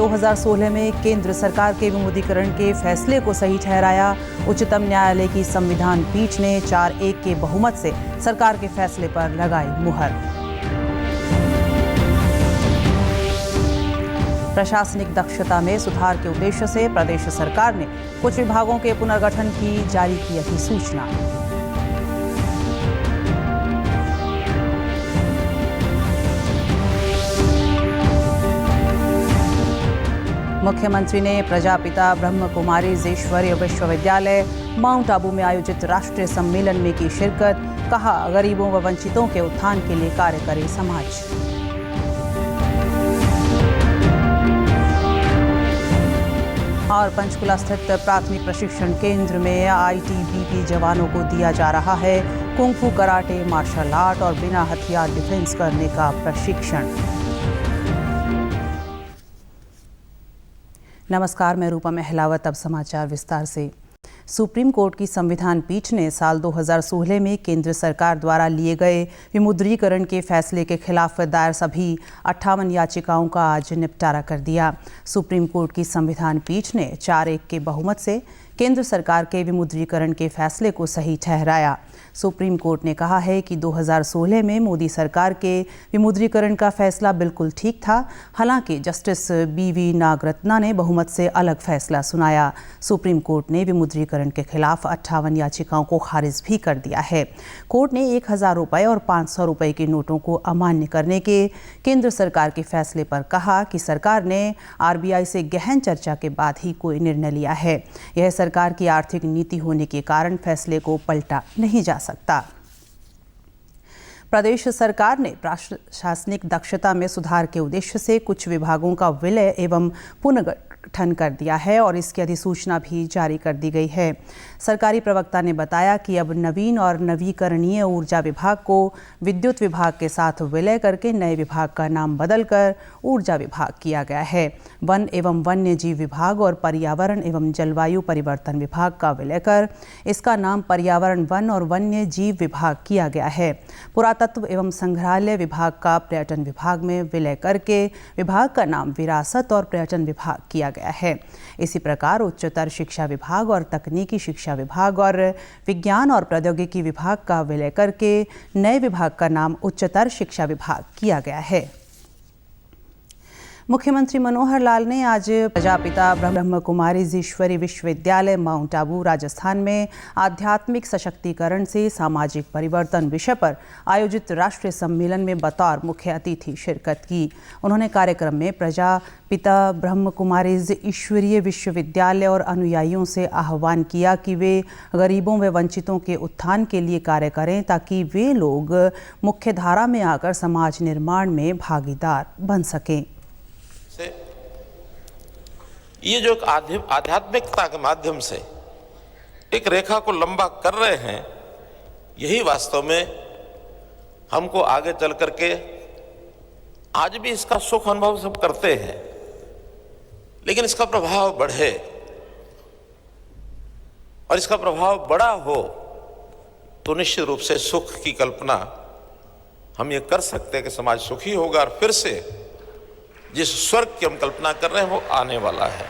2016 में केंद्र सरकार के विमुद्रीकरण के फैसले को सही ठहराया। उच्चतम न्यायालय की संविधान पीठ ने 4-1 के बहुमत से सरकार के फैसले पर लगाई मुहर। प्रशासनिक दक्षता में सुधार के उद्देश्य से प्रदेश सरकार ने कुछ विभागों के पुनर्गठन की जारी की अधिसूचना। मुख्यमंत्री ने प्रजापिता ब्रह्म कुमारी ईश्वरीय विश्वविद्यालय माउंट आबू में आयोजित राष्ट्रीय सम्मेलन में की शिरकत। कहा, गरीबों व वंचितों के उत्थान के लिए कार्य करे समाज। और पंचकुला स्थित प्राथमिक प्रशिक्षण केंद्र में आईटीबीपी जवानों को दिया जा रहा है कुंग-फू, कराटे, मार्शल आर्ट और बिना हथियार डिफेंस करने का प्रशिक्षण। नमस्कार, मैं रूपा महलावत। अब समाचार विस्तार से। सुप्रीम कोर्ट की संविधान पीठ ने साल 2016 में केंद्र सरकार द्वारा लिए गए विमुद्रीकरण के फैसले के खिलाफ दायर सभी 58 याचिकाओं का आज निपटारा कर दिया। सुप्रीम कोर्ट की संविधान पीठ ने 4-1 के बहुमत से केंद्र सरकार के विमुद्रीकरण के फैसले को सही ठहराया। सुप्रीम कोर्ट ने कहा है कि 2016 में मोदी सरकार के विमुद्रीकरण का फैसला बिल्कुल ठीक था। हालांकि जस्टिस BV नागरत्ना ने बहुमत से अलग फैसला सुनाया। सुप्रीम कोर्ट ने विमुद्रीकरण के खिलाफ 58 याचिकाओं को खारिज भी कर दिया है। कोर्ट ने 1000 रुपये और 500 रुपये के नोटों को अमान्य करने के केंद्र सरकार के फैसले पर कहा कि सरकार ने RBI से गहन चर्चा के बाद ही कोई निर्णय लिया है। यह सरकार की आर्थिक नीति होने के कारण फैसले को पलटा नहीं जा सकता। प्रदेश सरकार ने प्रशासनिक दक्षता में सुधार के उद्देश्य से कुछ विभागों का विलय एवं पुनर्गठन कर दिया है और इसकी अधिसूचना भी जारी कर दी गई है। सरकारी प्रवक्ता ने बताया कि अब नवीन और नवीकरणीय ऊर्जा विभाग को विद्युत विभाग के साथ विलय करके नए विभाग का नाम बदलकर ऊर्जा विभाग किया गया है। वन एवं वन्य जीव विभाग और पर्यावरण एवं जलवायु परिवर्तन विभाग का विलय कर इसका नाम पर्यावरण, वन और वन्य जीव विभाग किया गया है। पुरातत्व एवं संग्रहालय विभाग का पर्यटन विभाग में विलय करके विभाग का नाम विरासत और पर्यटन विभाग किया गया है। इसी प्रकार उच्चतर शिक्षा विभाग और तकनीकी शिक्षा विभाग और विज्ञान और प्रौद्योगिकी विभाग का विलय करके नए विभाग का नाम उच्चतर शिक्षा विभाग किया गया है। मुख्यमंत्री मनोहर लाल ने आज प्रजापिता ब्रह्म कुमारी ईश्वरीय विश्वविद्यालय माउंट आबू राजस्थान में आध्यात्मिक सशक्तिकरण से सामाजिक परिवर्तन विषय पर आयोजित राष्ट्रीय सम्मेलन में बतौर मुख्य अतिथि शिरकत की। उन्होंने कार्यक्रम में प्रजापिता ब्रह्म कुमारी ईश्वरीय विश्वविद्यालय और अनुयायियों से आह्वान किया कि वे गरीबों व वंचितों के उत्थान के लिए कार्य करें ताकि वे लोग मुख्य धारा में आकर समाज निर्माण में भागीदार बन सकें। ये जो आध्यात्मिकता के माध्यम से एक रेखा को लंबा कर रहे हैं, यही वास्तव में हमको आगे चल करके आज भी इसका सुख अनुभव सब करते हैं, लेकिन इसका प्रभाव बढ़े और इसका प्रभाव बड़ा हो तो निश्चित रूप से सुख की कल्पना हम ये कर सकते हैं कि समाज सुखी होगा और फिर से जिस स्वर्ग की हम कल्पना कर रहे हैं वो आने वाला है।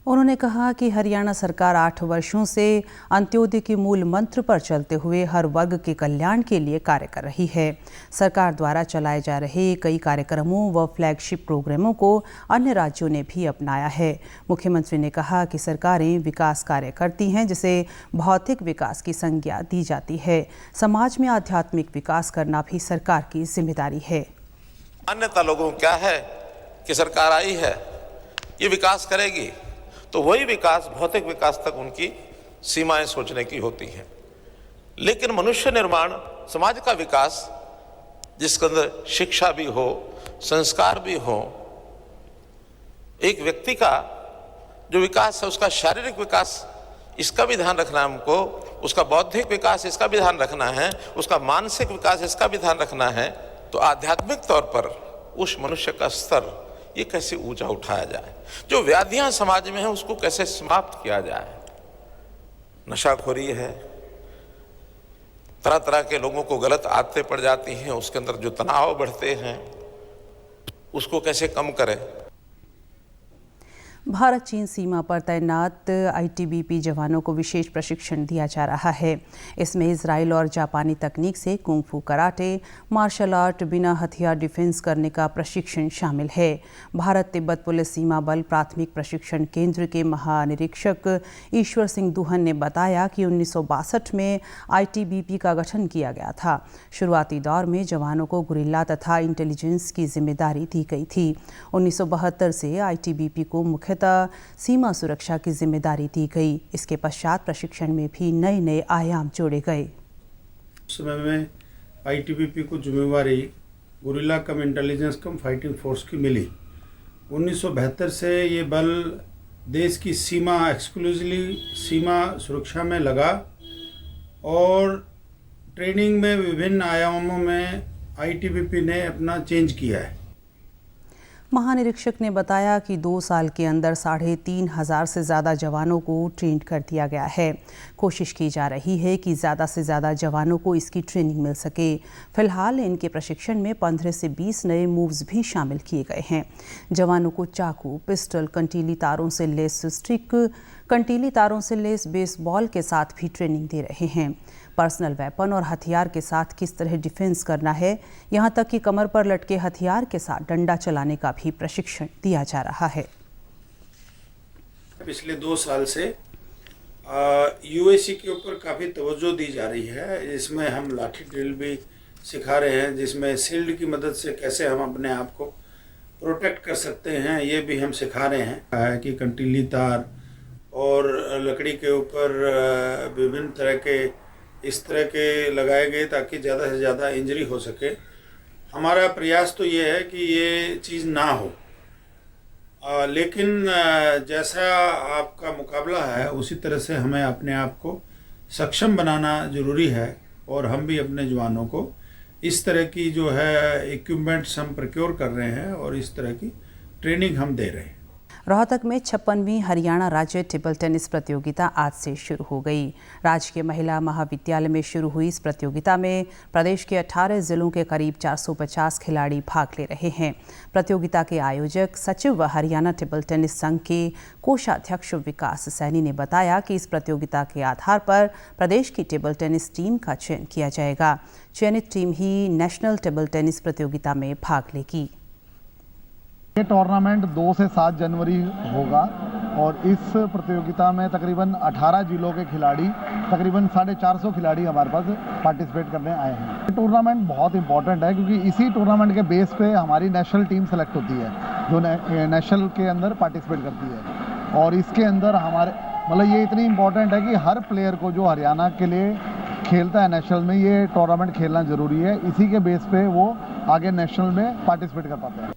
उन्होंने कहा कि हरियाणा सरकार 8 वर्षों से अंत्योदय के मूल मंत्र पर चलते हुए हर वर्ग के कल्याण के लिए कार्य कर रही है। सरकार द्वारा चलाए जा रहे कई कार्यक्रमों व फ्लैगशिप प्रोग्रामों को अन्य राज्यों ने भी अपनाया है। मुख्यमंत्री ने कहा कि सरकारें विकास कार्य करती हैं जिसे भौतिक विकास की संज्ञा दी जाती है। समाज में आध्यात्मिक विकास करना भी सरकार की जिम्मेदारी है। अन्यथा लोगों को क्या है कि सरकार आई है, ये विकास करेगी, तो वही विकास भौतिक विकास तक उनकी सीमाएं सोचने की होती है। लेकिन मनुष्य निर्माण, समाज का विकास जिसके अंदर शिक्षा भी हो, संस्कार भी हो, एक व्यक्ति का जो विकास है उसका शारीरिक विकास इसका भी ध्यान रखना है हमको, उसका बौद्धिक विकास इसका भी ध्यान रखना है, उसका मानसिक विकास इसका भी ध्यान रखना है। तो आध्यात्मिक तौर पर उस मनुष्य का स्तर ये कैसे ऊंचा उठाया जाए, जो व्याधियां समाज में है उसको कैसे समाप्त किया जाए। नशाखोरी है, तरह तरह के लोगों को गलत आदतें पड़ जाती हैं, उसके अंदर जो तनाव बढ़ते हैं उसको कैसे कम करें। भारत चीन सीमा पर तैनात आईटीबीपी जवानों को विशेष प्रशिक्षण दिया जा रहा है। इसमें इजराइल और जापानी तकनीक से कुंग-फू कराटे, मार्शल आर्ट, बिना हथियार डिफेंस करने का प्रशिक्षण शामिल है। भारत तिब्बत पुलिस सीमा बल प्राथमिक प्रशिक्षण केंद्र के महानिरीक्षक ईश्वर सिंह दुहन ने बताया कि 1962 में आईटीबीपी का गठन किया गया था। शुरुआती दौर में जवानों को गुरिल्ला तथा इंटेलिजेंस की जिम्मेदारी दी गई थी। 1972 से आईटीबीपी को मुख्यतः सीमा सुरक्षा की जिम्मेदारी दी गई। इसके पश्चात प्रशिक्षण में भी नए नए आयाम जोड़े गए। उस समय में आईटीबीपी को जिम्मेवारी गुरिल्ला कम इंटेलिजेंस कम फाइटिंग फोर्स की मिली। 1972 से ये बल देश की सीमा एक्सक्लूसिवली सीमा सुरक्षा में लगा और ट्रेनिंग में विभिन्न आयामों में आईटीबीपी ने अपना चेंज किया है। महानिरीक्षक ने बताया कि 2 साल के अंदर 3,500 से ज़्यादा जवानों को ट्रेंड कर दिया गया है। कोशिश की जा रही है कि ज़्यादा से ज़्यादा जवानों को इसकी ट्रेनिंग मिल सके। फिलहाल इनके प्रशिक्षण में 15 से 20 नए मूव्स भी शामिल किए गए हैं। जवानों को चाकू, पिस्टल, कंटीली तारों से लेस स्टिक, कंटीली तारों से लेस बेसबॉल के साथ भी ट्रेनिंग दे रहे हैं। पर्सनल वेपन और हथियार के साथ किस तरह डिफेंस करना है, यहाँ तक कि कमर पर लटके हथियार के साथ डंडा चलाने का भी प्रशिक्षण दिया जा रहा है। पिछले 2 साल से यूएसी के ऊपर काफ़ी तवज्जो दी जा रही है। इसमें हम लाठी ड्रिल भी सिखा रहे हैं, जिसमें शील्ड की मदद से कैसे हम अपने आप को प्रोटेक्ट कर सकते हैं ये भी हम सिखा रहे हैं। कि कंटीली तार और लकड़ी के ऊपर विभिन्न तरह के इस तरह के लगाए गए ताकि ज़्यादा से ज़्यादा इंजरी हो सके। हमारा प्रयास तो ये है कि ये चीज़ ना हो, लेकिन जैसा आपका मुकाबला है उसी तरह से हमें अपने आप को सक्षम बनाना ज़रूरी है और हम भी अपने जवानों को इस तरह की जो है इक्विपमेंट्स हम प्रोक्योर कर रहे हैं और इस तरह की ट्रेनिंग हम दे रहे हैं। रोहतक में 56वीं हरियाणा राज्य टेबल टेनिस प्रतियोगिता आज से शुरू हो गई। राजकीय महिला महाविद्यालय में शुरू हुई इस प्रतियोगिता में प्रदेश के 18 जिलों के करीब 450 खिलाड़ी भाग ले रहे हैं। प्रतियोगिता के आयोजक सचिव व हरियाणा टेबल टेनिस संघ के कोषाध्यक्ष विकास सैनी ने बताया कि इस प्रतियोगिता के आधार पर प्रदेश की टेबल टेनिस टीम का चयन किया जाएगा। चयनित टीम ही नेशनल टेबल टेनिस प्रतियोगिता में भाग लेगी। ये टूर्नामेंट 2 से 7 जनवरी होगा और इस प्रतियोगिता में तकरीबन 18 जिलों के खिलाड़ी, तकरीबन 450 खिलाड़ी हमारे पास पार्टिसिपेट करने आए हैं। ये टूर्नामेंट बहुत इंपॉर्टेंट है क्योंकि इसी टूर्नामेंट के बेस पे हमारी नेशनल टीम सेलेक्ट होती है जो नेशनल के अंदर पार्टिसिपेट करती है। और इसके अंदर हमारे मतलब ये इतनी इंपॉर्टेंट है कि हर प्लेयर को जो हरियाणा के लिए खेलता है नेशनल में, ये टूर्नामेंट खेलना ज़रूरी है। इसी के बेस पे वो आगे नेशनल में पार्टिसिपेट कर पाते हैं।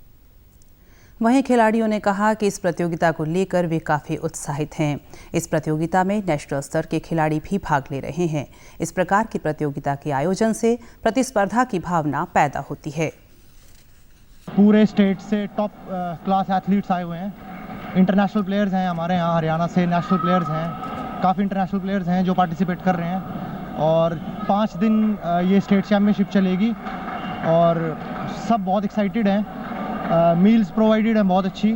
वहीं खिलाड़ियों ने कहा कि इस प्रतियोगिता को लेकर वे काफ़ी उत्साहित हैं। इस प्रतियोगिता में नेशनल स्तर के खिलाड़ी भी भाग ले रहे हैं। इस प्रकार की प्रतियोगिता के आयोजन से प्रतिस्पर्धा की भावना पैदा होती है। पूरे स्टेट से टॉप क्लास एथलीट्स आए हुए हैं, इंटरनेशनल प्लेयर्स हैं हमारे यहाँ। हरियाणा से नेशनल प्लेयर्स हैं, काफ़ी इंटरनेशनल प्लेयर्स हैं जो पार्टिसिपेट कर रहे हैं। और 5 दिन ये स्टेट चैम्पियनशिप चलेगी और सब बहुत एक्साइटेड हैं। मील्स प्रोवाइडेड है बहुत अच्छी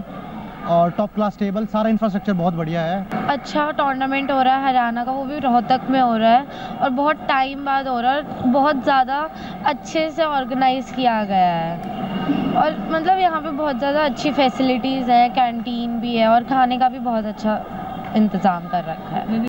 और टॉप क्लास टेबल, सारा इंफ्रास्ट्रक्चर बहुत बढ़िया है। अच्छा टूर्नामेंट हो रहा है हरियाणा का, वो भी रोहतक में हो रहा है और बहुत टाइम बाद हो रहा है। बहुत ज़्यादा अच्छे से ऑर्गेनाइज किया गया है और मतलब यहाँ पे बहुत ज़्यादा अच्छी फैसिलिटीज़ हैं, कैंटीन भी है और खाने का भी बहुत अच्छा इंतज़ाम कर रखा है।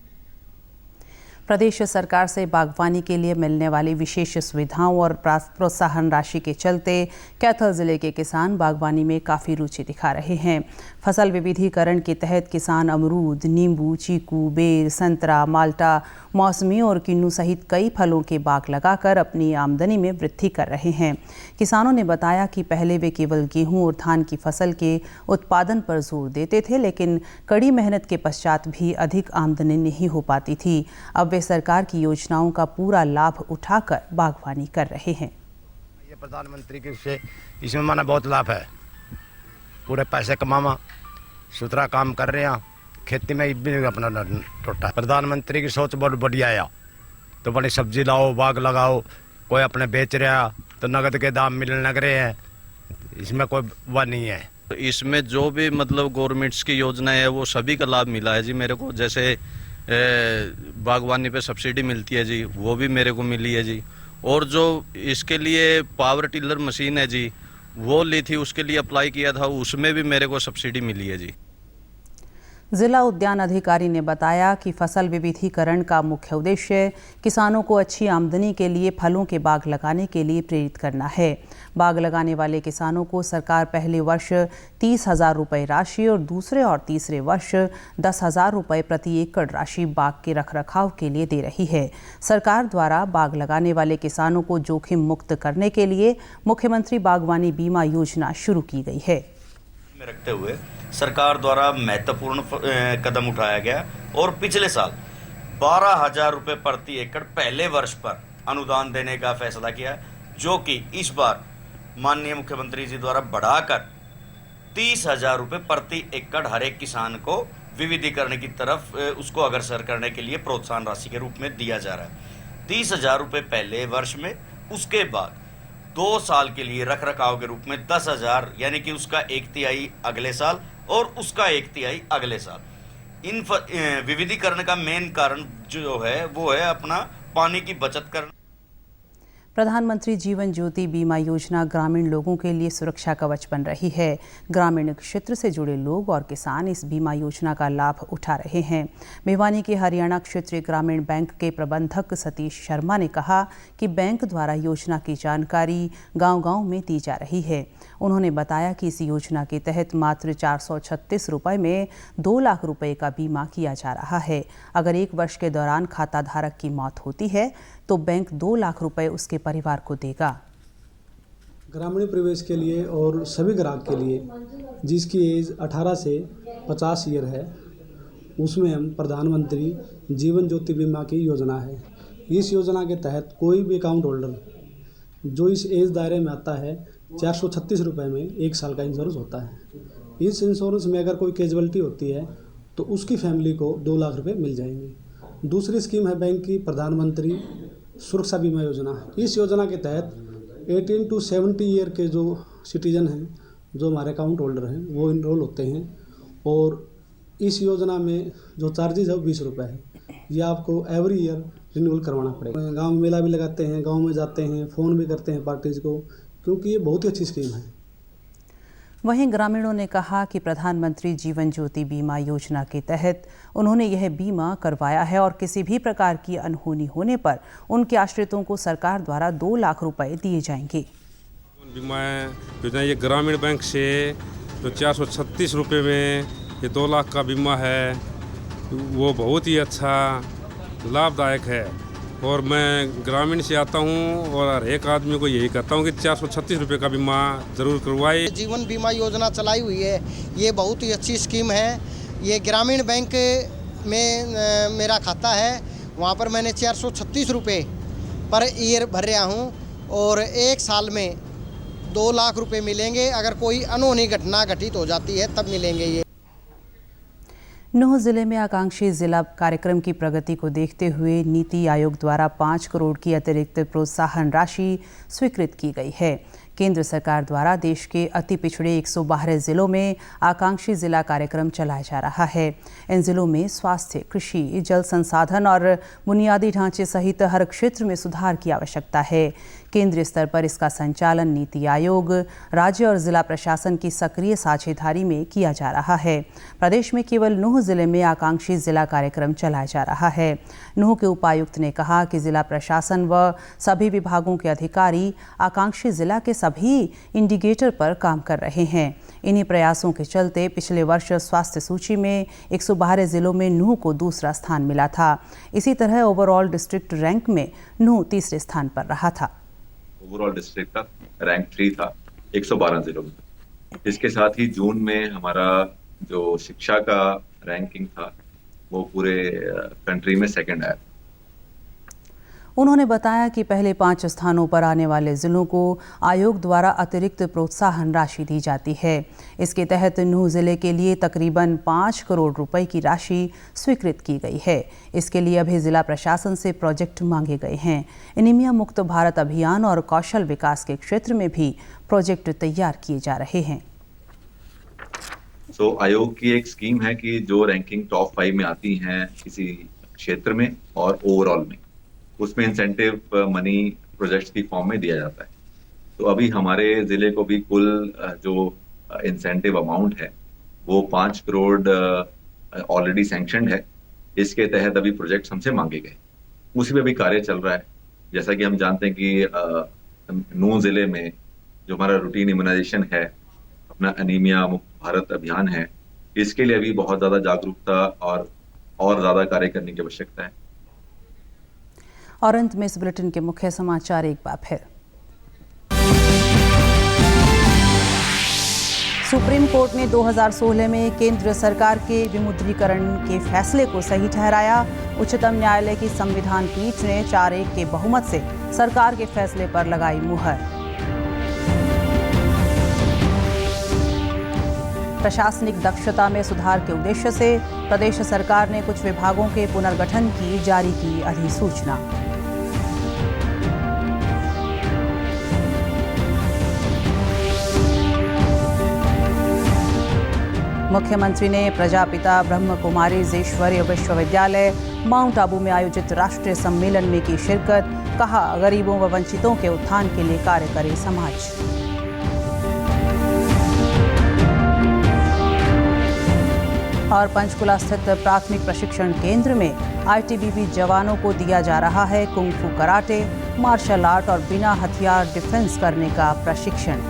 प्रदेश सरकार से बागवानी के लिए मिलने वाली विशेष सुविधाओं और प्रोत्साहन राशि के चलते कैथल जिले के किसान बागवानी में काफ़ी रुचि दिखा रहे हैं। फसल विविधीकरण के तहत किसान अमरूद, नींबू, चीकू, बेर, संतरा, माल्टा, मौसमी और किन्नू सहित कई फलों के बाग लगाकर अपनी आमदनी में वृद्धि कर रहे हैं। किसानों ने बताया कि पहले वे केवल गेहूं और धान की फसल के उत्पादन पर जोर देते थे, लेकिन कड़ी मेहनत के पश्चात भी अधिक आमदनी नहीं हो पाती थी। अब वे सरकार की योजनाओं का पूरा लाभ उठाकर बागवानी कर रहे हैं। ये प्रधानमंत्री के से इसमें माना बहुत लाभ है। पूरे पैसे कमावा, सुथरा काम कर रहे हैं, खेती में भी अपना टोटा। प्रधानमंत्री की सोच बहुत बढ़िया है। तो बड़ी सब्जी लाओ, बाग लगाओ, कोई अपने बेच रहा तो नगद के दाम मिलने लग रहे हैं। इसमें कोई वह नहीं है। इसमें जो भी मतलब गवर्नमेंट्स की योजनाएं है वो सभी का लाभ मिला है जी मेरे को। जैसे बागवानी पे सब्सिडी मिलती है जी, वो भी मेरे को मिली है जी। और जो इसके लिए पावर टिलर मशीन है जी, वो ली थी, उसके लिए अप्लाई किया था, उसमें भी मेरे को सब्सिडी मिली है जी। जिला उद्यान अधिकारी ने बताया कि फसल विविधीकरण का मुख्य उद्देश्य किसानों को अच्छी आमदनी के लिए फलों के बाग लगाने के लिए प्रेरित करना है। बाग लगाने वाले किसानों को सरकार पहले वर्ष 30,000 रुपये राशि और दूसरे और तीसरे वर्ष 10,000 रुपये प्रति एकड़ राशि बाग के रखरखाव के लिए दे रही है। सरकार द्वारा बाग लगाने वाले किसानों को जोखिम मुक्त करने के लिए मुख्यमंत्री बागवानी बीमा योजना शुरू की गई है। में रखते हुए सरकार द्वारा महत्वपूर्ण कदम उठाया गया और पिछले साल 12,000 रुपये प्रति एकड़ पहले वर्ष पर अनुदान देने का फैसला किया, जो कि इस बार माननीय मुख्यमंत्री जी द्वारा बढ़ाकर 30,000 रुपये प्रति एकड़ हर एक किसान को विविधीकरण की तरफ उसको अग्रसर करने के लिए प्रोत्साहन राशि के रूप में दिया जा रहा है। 30,000 रुपये पहले वर्ष में, उसके बाद 2 साल के लिए रख रखाव के रूप में 10,000, यानी कि उसका 1/3 अगले साल और उसका 1/3 अगले साल। इन विविधीकरण का मेन कारण जो है वो है अपना पानी की बचत करना। प्रधानमंत्री जीवन ज्योति बीमा योजना ग्रामीण लोगों के लिए सुरक्षा कवच बन रही है। ग्रामीण क्षेत्र से जुड़े लोग और किसान इस बीमा योजना का लाभ उठा रहे हैं। भिवानी के हरियाणा क्षेत्रीय ग्रामीण बैंक के प्रबंधक सतीश शर्मा ने कहा कि बैंक द्वारा योजना की जानकारी गांव-गांव में दी जा रही है। उन्होंने बताया कि इस योजना के तहत मात्र 436 रुपये में 2 लाख रुपए का बीमा किया जा रहा है। अगर 1 वर्ष के दौरान खाता धारक की मौत होती है तो बैंक 2 लाख रुपए उसके परिवार को देगा। ग्रामीण प्रवेश के लिए और सभी ग्राहक के लिए जिसकी एज 18 से 50 ईयर है, उसमें हम प्रधानमंत्री जीवन ज्योति बीमा की योजना है। इस योजना के तहत कोई भी अकाउंट होल्डर जो इस एज दायरे में आता है, 436 रुपये में 1 साल का इंश्योरेंस होता है। इस इंश्योरेंस में अगर कोई कैजुअलिटी होती है तो उसकी फैमिली को 2 लाख रुपए मिल जाएंगे। दूसरी स्कीम है बैंक की प्रधानमंत्री सुरक्षा बीमा योजना। इस योजना के तहत 18 to 70 ईयर के जो सिटीजन हैं, जो हमारे अकाउंट होल्डर हैं, वो इनरोल होते हैं और इस योजना में जो चार्जेज है वो 20 रुपये है। ये आपको एवरी ईयर रिन्यूअल करवाना पड़ेगा। गांव में मेला भी लगाते हैं, गांव में जाते हैं, फ़ोन भी करते हैं पार्टीज़ को, क्योंकि ये बहुत ही अच्छी स्कीम है। वहीं ग्रामीणों ने कहा कि प्रधानमंत्री जीवन ज्योति बीमा योजना के तहत उन्होंने यह बीमा करवाया है और किसी भी प्रकार की अनहोनी होने पर उनके आश्रितों को सरकार द्वारा 2 लाख रुपए दिए जाएंगे। बीमा योजना ये ग्रामीण बैंक से जो 436 रुपये में ये 2 लाख का बीमा है, वो बहुत ही अच्छा लाभदायक है और मैं ग्रामीण से आता हूँ और हर एक आदमी को यही कहता हूँ कि 436 रुपये का बीमा ज़रूर करवाए। जीवन बीमा योजना चलाई हुई है, ये बहुत ही अच्छी स्कीम है। ये ग्रामीण बैंक में मेरा खाता है, वहाँ पर मैंने 436 रुपये पर ईयर भर रहा हूँ और 1 साल में 2 लाख रुपए मिलेंगे। अगर कोई अनहोनी घटना घटित हो जाती है तब मिलेंगे ये। नूंह जिले में आकांक्षी जिला कार्यक्रम की प्रगति को देखते हुए नीति आयोग द्वारा 5 करोड़ की अतिरिक्त प्रोत्साहन राशि स्वीकृत की गई है। केंद्र सरकार द्वारा देश के अति पिछड़े 112 जिलों में आकांक्षी जिला कार्यक्रम चलाया जा रहा है। इन जिलों में स्वास्थ्य, कृषि, जल संसाधन और बुनियादी ढांचे सहित हर क्षेत्र में सुधार की आवश्यकता है। केंद्रीय स्तर पर इसका संचालन नीति आयोग, राज्य और जिला प्रशासन की सक्रिय साझेदारी में किया जा रहा है। प्रदेश में केवल नूंह जिले में आकांक्षी जिला कार्यक्रम चलाया जा रहा है। नूंह के उपायुक्त ने कहा कि जिला प्रशासन व सभी विभागों के अधिकारी आकांक्षी जिला के सभी इंडिकेटर पर काम कर रहे हैं। इन्हीं प्रयासों के चलते पिछले वर्ष स्वास्थ्य सूची में 112 जिलों में नूंह को दूसरा स्थान मिला था। इसी तरह ओवरऑल डिस्ट्रिक्ट रैंक में नूंह तीसरे स्थान पर रहा था। ओवरऑल डिस्ट्रिक्ट का रैंक 3 था 112 जिलों में। इसके साथ ही जून में हमारा जो शिक्षा का रैंकिंग था वो पूरे कंट्री में 2nd आया। उन्होंने बताया कि पहले 5 स्थानों पर आने वाले जिलों को आयोग द्वारा अतिरिक्त प्रोत्साहन राशि दी जाती है। इसके तहत नूंह जिले के लिए तकरीबन 5 करोड़ रुपए की राशि स्वीकृत की गई है। इसके लिए अभी जिला प्रशासन से प्रोजेक्ट मांगे गए हैं। एनीमिया मुक्त भारत अभियान और कौशल विकास के क्षेत्र में भी प्रोजेक्ट तैयार किए जा रहे हैं। सो आयोग की एक स्कीम है कि जो रैंकिंग टॉप 5 में आती हैं किसी क्षेत्र में और ओवरऑल में, उसमें इंसेंटिव मनी प्रोजेक्ट्स की फॉर्म में दिया जाता है। तो अभी हमारे जिले को भी कुल जो इंसेंटिव अमाउंट है वो 5 करोड़ ऑलरेडी सैंक्शनड है। इसके तहत अभी प्रोजेक्ट्स हमसे मांगे गए, उसी पे भी कार्य चल रहा है। जैसा कि हम जानते हैं कि नूंह जिले में जो हमारा रूटीन इम्यूनाइजेशन है, अपना एनीमिया मुक्त भारत अभियान है, इसके लिए भी बहुत ज्यादा जागरूकता और ज्यादा कार्य करने की आवश्यकता है। और अंत में इस बुलेटिन के मुख्य समाचार एक बार फिर। सुप्रीम कोर्ट ने 2016 में केंद्र सरकार के विमुद्रीकरण के फैसले को सही ठहराया। उच्चतम न्यायालय की संविधान पीठ ने 4-1 के बहुमत से सरकार के फैसले पर लगाई मुहर। प्रशासनिक दक्षता में सुधार के उद्देश्य से प्रदेश सरकार ने कुछ विभागों के पुनर्गठन की जारी की अधिसूचना। मुख्यमंत्री ने प्रजापिता ब्रह्म कुमारी ईश्वरीय विश्वविद्यालय माउंट आबू में आयोजित राष्ट्रीय सम्मेलन में की शिरकत। कहा, गरीबों व वंचितों के उत्थान के लिए कार्य करे समाज। और पंचकुला स्थित प्राथमिक प्रशिक्षण केंद्र में आईटीबीपी जवानों को दिया जा रहा है कुंग-फू कराटे, मार्शल आर्ट और बिना हथियार डिफेंस करने का प्रशिक्षण।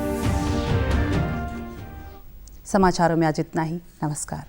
समाचारों में आज इतना ही। नमस्कार।